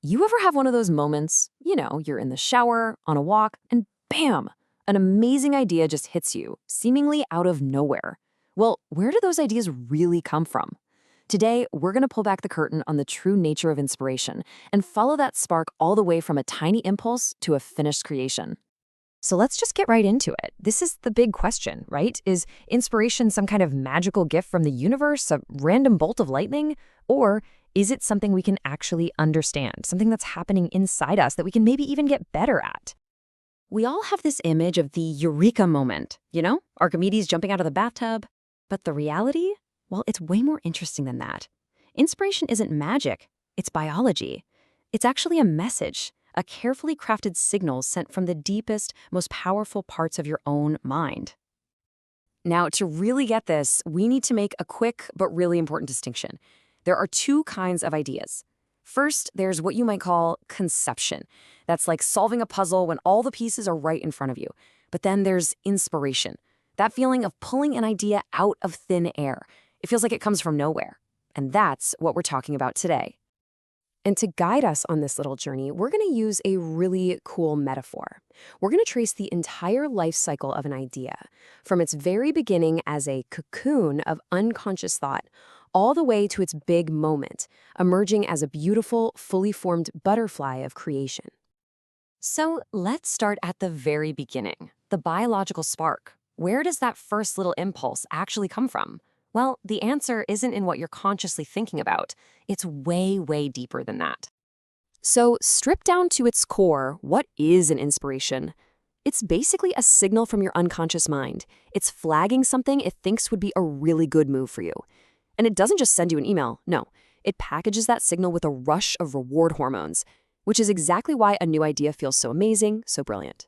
You ever have one of those moments, you're in the shower, on a walk, and bam, an amazing idea just hits you, seemingly out of nowhere? Well, where do those ideas really come from? Today, we're going to pull back the curtain on the true nature of inspiration and follow that spark all the way from a tiny impulse to a finished creation. So let's just get right into it. This is the big question, right? Is inspiration some kind of magical gift from the universe, a random bolt of lightning? Or is it something we can actually understand, something that's happening inside us that we can maybe even get better at? We all have this image of the eureka moment, Archimedes jumping out of the bathtub. But the reality? Well, it's way more interesting than that. Inspiration isn't magic, it's biology. It's actually a message, a carefully crafted signal sent from the deepest, most powerful parts of your own mind. Now, to really get this, we need to make a quick but really important distinction. There are two kinds of ideas. First, there's what you might call conception. That's like solving a puzzle when all the pieces are right in front of you. But then there's inspiration, that feeling of pulling an idea out of thin air. It feels like it comes from nowhere. And that's what we're talking about today. And to guide us on this little journey, we're going to use a really cool metaphor. We're going to trace the entire life cycle of an idea, from its very beginning as a cocoon of unconscious thought, all the way to its big moment, emerging as a beautiful, fully formed butterfly of creation. So let's start at the very beginning, the biological spark. Where does that first little impulse actually come from? Well, the answer isn't in what you're consciously thinking about. It's way, way deeper than that. So, stripped down to its core, what is an inspiration? It's basically a signal from your unconscious mind. It's flagging something it thinks would be a really good move for you. And it doesn't just send you an email, no. It packages that signal with a rush of reward hormones, which is exactly why a new idea feels so amazing, so brilliant.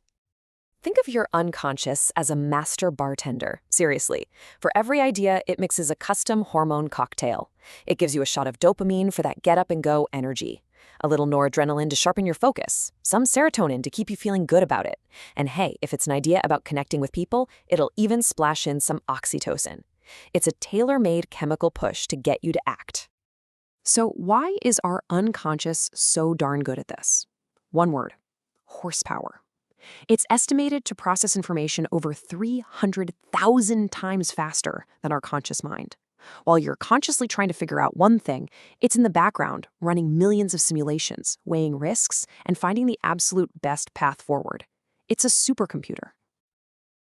Think of your unconscious as a master bartender. Seriously. For every idea, it mixes a custom hormone cocktail. It gives you a shot of dopamine for that get-up-and-go energy, a little noradrenaline to sharpen your focus, some serotonin to keep you feeling good about it. And hey, if it's an idea about connecting with people, it'll even splash in some oxytocin. It's a tailor-made chemical push to get you to act. So why is our unconscious so darn good at this? One word: horsepower. It's estimated to process information over 300,000 times faster than our conscious mind. While you're consciously trying to figure out one thing, it's in the background, running millions of simulations, weighing risks, and finding the absolute best path forward. It's a supercomputer.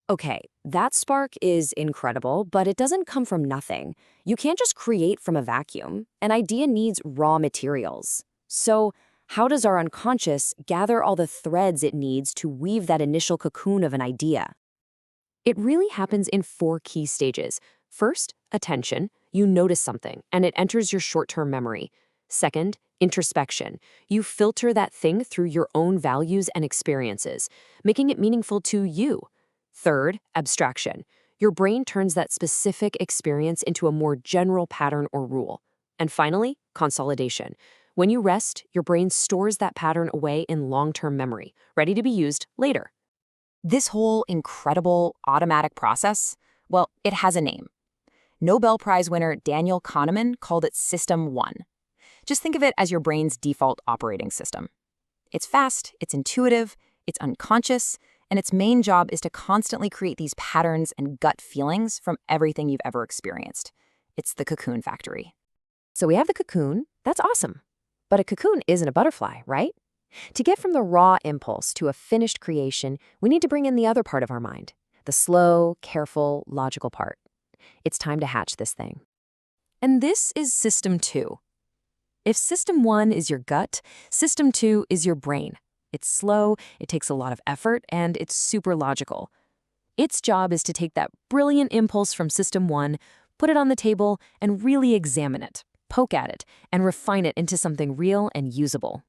Okay, that spark is incredible, but it doesn't come from nothing. You can't just create from a vacuum. An idea needs raw materials. So, how does our unconscious gather all the threads it needs to weave that initial cocoon of an idea? It really happens in 4 key stages. First, attention. You notice something, and it enters your short-term memory. Second, introspection. You filter that thing through your own values and experiences, making it meaningful to you. Third, abstraction. Your brain turns that specific experience into a more general pattern or rule. And finally, consolidation. When you rest, your brain stores that pattern away in long-term memory, ready to be used later. This whole incredible automatic process, well, it has a name. Nobel Prize winner Daniel Kahneman called it System 1. Just think of it as your brain's default operating system. It's fast, it's intuitive, it's unconscious, and its main job is to constantly create these patterns and gut feelings from everything you've ever experienced. It's the cocoon factory. So we have the cocoon. That's awesome. But a cocoon isn't a butterfly, right? To get from the raw impulse to a finished creation, we need to bring in the other part of our mind, the slow, careful, logical part. It's time to hatch this thing. And this is System 2. If System 1 is your gut, System 2 is your brain. It's slow, it takes a lot of effort, and it's super logical. Its job is to take that brilliant impulse from System 1, put it on the table, and really examine it, poke at it, and refine it into something real and usable.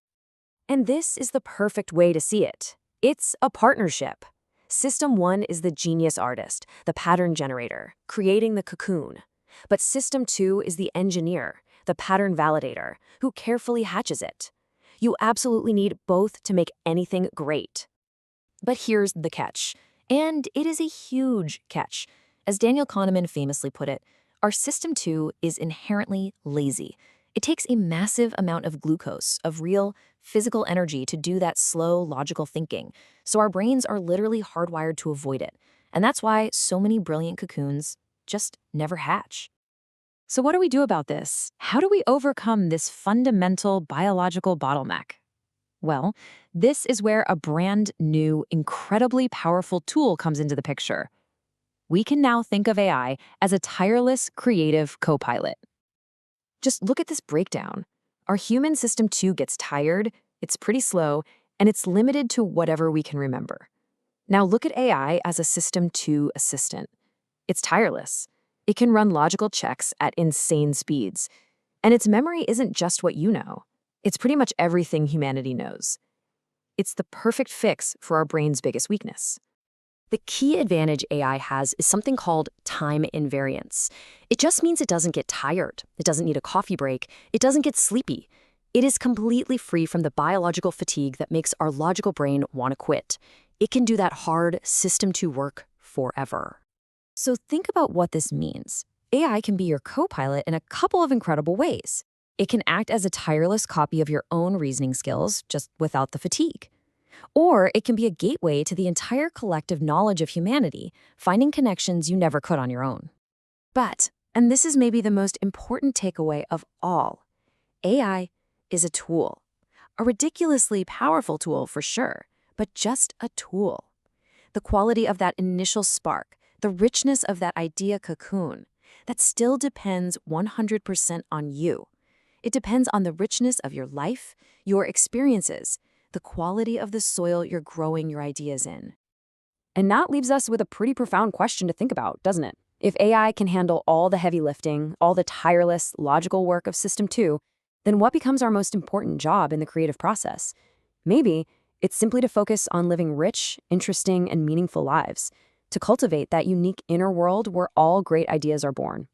And this is the perfect way to see it. It's a partnership. System 1 is the genius artist, the pattern generator, creating the cocoon. But System 2 is the engineer, the pattern validator, who carefully hatches it. You absolutely need both to make anything great. But here's the catch, and it is a huge catch. As Daniel Kahneman famously put it, our System 2 is inherently lazy. It takes a massive amount of glucose, of real physical energy to do that slow, logical thinking, so our brains are literally hardwired to avoid it. And that's why so many brilliant cocoons just never hatch. So what do we do about this? How do we overcome this fundamental biological bottleneck? Well, this is where a brand new, incredibly powerful tool comes into the picture. We can now think of AI as a tireless, creative co-pilot. Just look at this breakdown. Our human system 2 gets tired, it's pretty slow, and it's limited to whatever we can remember. Now look at AI as a system 2 assistant. It's tireless. It can run logical checks at insane speeds. And its memory isn't just what you know. It's pretty much everything humanity knows. It's the perfect fix for our brain's biggest weakness. The key advantage AI has is something called time invariance. It just means it doesn't get tired. It doesn't need a coffee break. It doesn't get sleepy. It is completely free from the biological fatigue that makes our logical brain want to quit. It can do that hard System 2 work forever. So think about what this means. AI can be your co-pilot in a couple of incredible ways. It can act as a tireless copy of your own reasoning skills, just without the fatigue. Or it can be a gateway to the entire collective knowledge of humanity, finding connections you never could on your own. But, and this is maybe the most important takeaway of all, AI is a tool. A ridiculously powerful tool for sure, but just a tool. The quality of that initial spark, the richness of that idea cocoon, that still depends 100% on you. It depends on the richness of your life, your experiences, the quality of the soil you're growing your ideas in. And that leaves us with a pretty profound question to think about, doesn't it? If AI can handle all the heavy lifting, all the tireless, logical work of System 2, then what becomes our most important job in the creative process? Maybe it's simply to focus on living rich, interesting, and meaningful lives, to cultivate that unique inner world where all great ideas are born.